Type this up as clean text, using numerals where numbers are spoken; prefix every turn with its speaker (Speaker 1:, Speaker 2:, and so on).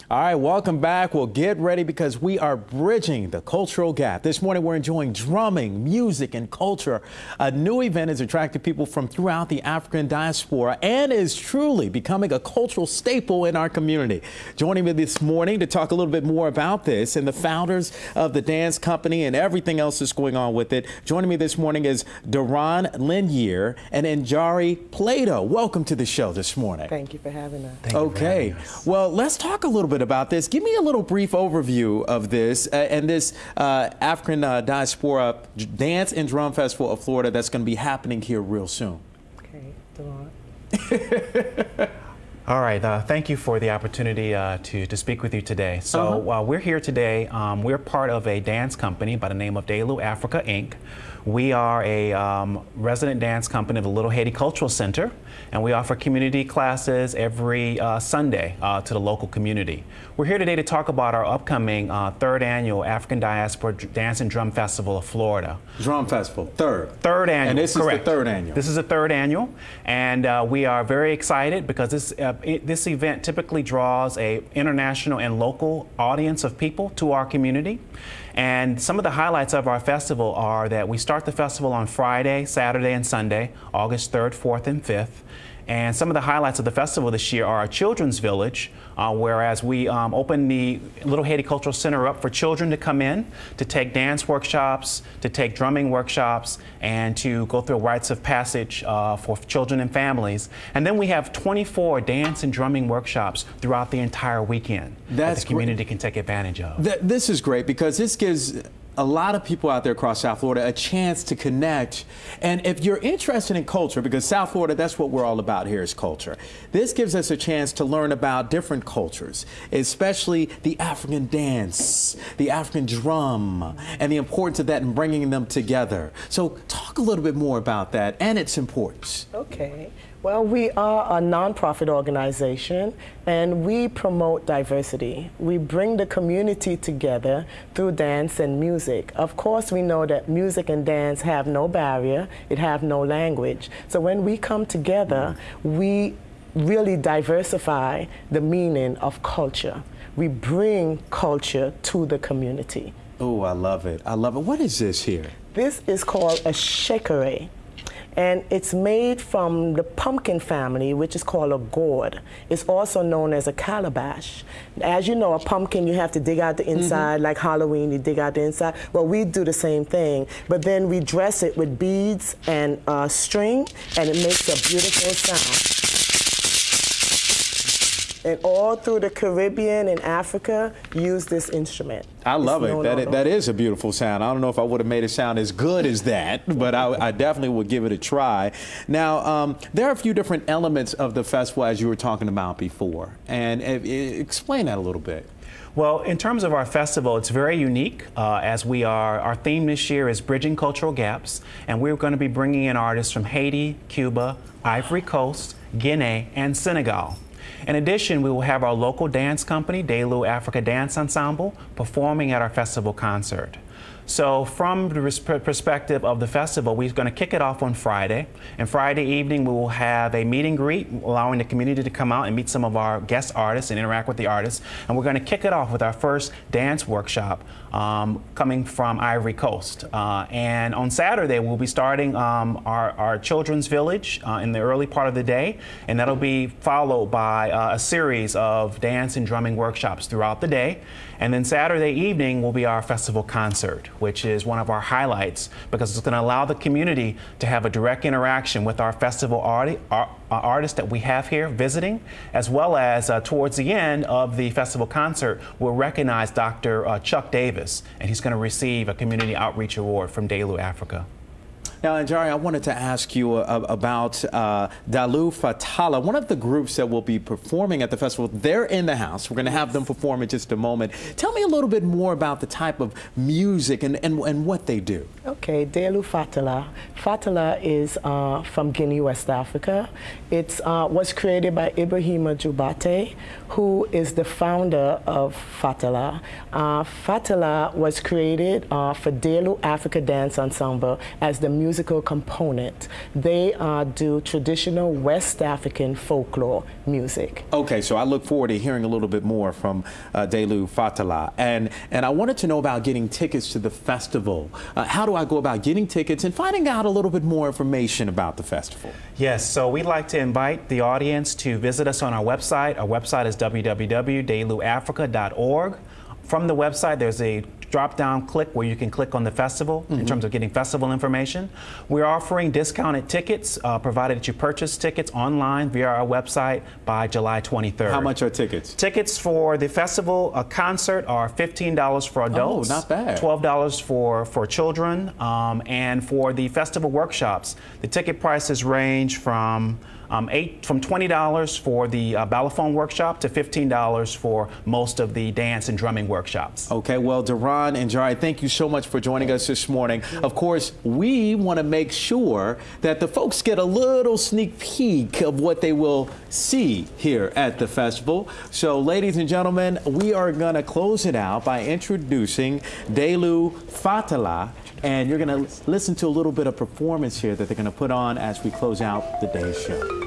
Speaker 1: All right, welcome back. Well, get ready because we are bridging the cultural gap. This morning, we're enjoying drumming, music, and culture. A new event has attracted people from throughout the African diaspora and is truly becoming a cultural staple in our community. Joining me this morning to talk a little bit more about this and the founders of the dance company and everything else that's going on with it. Joining me this morning is Duran Linier and Njari Plato. Welcome to the show this morning.
Speaker 2: Thank you for having us.
Speaker 1: Okay, well, let's talk a little bit about this. Give me a little brief overview of this and this African Diaspora Dance and Drum Festival of Florida that's going to be happening here real soon.
Speaker 2: Okay, Delou.
Speaker 3: All right, thank you for the opportunity to speak with you today. So we're here today. We're part of a dance company by the name of Delou Africa, Inc. We are a resident dance company of the Little Haiti Cultural Center, and we offer community classes every Sunday to the local community. We're here today to talk about our upcoming third annual African Diaspora Dance and Drum Festival of Florida.
Speaker 1: Drum Festival, third
Speaker 3: annual.
Speaker 1: And this
Speaker 3: correct.
Speaker 1: Is the third annual.
Speaker 3: This is the third annual, and we are very excited because this event typically draws an international and local audience of people to our community. And some of the highlights of our festival are that we start the festival on Friday, Saturday, and Sunday, August 3rd, 4th, and 5th. And some of the highlights of the festival this year are our Children's Village, whereas we open the Little Haiti Cultural Center up for children to come in, to take dance workshops, to take drumming workshops, and to go through rites of passage for children and families. And then we have 24 dance and drumming workshops throughout the entire weekend that the community can take advantage of.
Speaker 1: This is great because this gives a lot of people out there across South Florida a chance to connect. And if you're interested in culture, because South Florida, that's what we're all about here is culture. This gives us a chance to learn about different cultures, especially the African dance, the African drum, and the importance of that and bringing them together. So talk a little bit more about that and its importance.
Speaker 2: Okay. Well, we are a nonprofit organization and we promote diversity. We bring the community together through dance and music. Of course, we know that music and dance have no barrier, it have no language. So when we come together, we really diversify the meaning of culture. We bring culture to the community.
Speaker 1: Oh, I love it. I love it. What is this here?
Speaker 2: This is called a shekere. And it's made from the pumpkin family, which is called a gourd. It's also known as a calabash. As you know, a pumpkin, you have to dig out the inside, like Halloween, you dig out the inside. Well, we do the same thing, but then we dress it with beads and string, and it makes a beautiful sound. And all through the Caribbean and Africa, use this instrument.
Speaker 1: I love it. That is a beautiful sound. I don't know if I would have made it sound as good as that, but I definitely would give it a try. Now, there are a few different elements of the festival as you were talking about before. And explain that a little bit.
Speaker 3: Well, in terms of our festival, it's very unique as our theme this year is Bridging Cultural Gaps, and we're going to be bringing in artists from Haiti, Cuba, Ivory Coast, Guinea, and Senegal. In addition, we will have our local dance company, Delou Africa Dance Ensemble, performing at our festival concert. So from the perspective of the festival, we're going to kick it off on Friday. And Friday evening, we will have a meet and greet, allowing the community to come out and meet some of our guest artists and interact with the artists. And we're going to kick it off with our first dance workshop coming from Ivory Coast. And on Saturday, we'll be starting our Children's Village in the early part of the day. And that'll be followed by a series of dance and drumming workshops throughout the day. And then Saturday evening will be our festival concert, which is one of our highlights because it's going to allow the community to have a direct interaction with our festival artists that we have here visiting, as well as towards the end of the festival concert, we'll recognize Dr. Chuck Davis, and he's going to receive a Community Outreach Award from Delou Africa.
Speaker 1: Now, Njari, I wanted to ask you about Delou Fatala, one of the groups that will be performing at the festival. They're in the house. We're going to have them perform in just a moment. Tell me a little bit more about the type of music and what they do.
Speaker 2: Okay, Delou Fatala. Fatala is from Guinea, West Africa. It was created by Ibrahima Jubate, who is the founder of Fatala. Fatala was created for Delou Africa Dance Ensemble as the musical component. They do traditional West African folklore music.
Speaker 1: Okay, so I look forward to hearing a little bit more from Delou Fatala. And I wanted to know about getting tickets to the festival. How do I go about getting tickets and finding out a little bit more information about the festival?
Speaker 3: Yes, so we'd like to invite the audience to visit us on our website. Our website is www.delouafrica.org. From the website, there's a drop-down click where you can click on the festival in terms of getting festival information. We're offering discounted tickets, provided that you purchase tickets online via our website by July 23rd.
Speaker 1: How much are tickets?
Speaker 3: Tickets for the festival concert are $15 for adults.
Speaker 1: Oh, not bad.
Speaker 3: $12 for children. And for the festival workshops, the ticket prices range from $20 for the balafon workshop to $15 for most of the dance and drumming workshops.
Speaker 1: Okay, well, Deron and Jari, thank you so much for joining us this morning. Of course, we want to make sure that the folks get a little sneak peek of what they will see here at the festival. So, ladies and gentlemen, we are going to close it out by introducing Delou Fatala, and you're going to listen to a little bit of performance here that they're going to put on as we close out the day's show.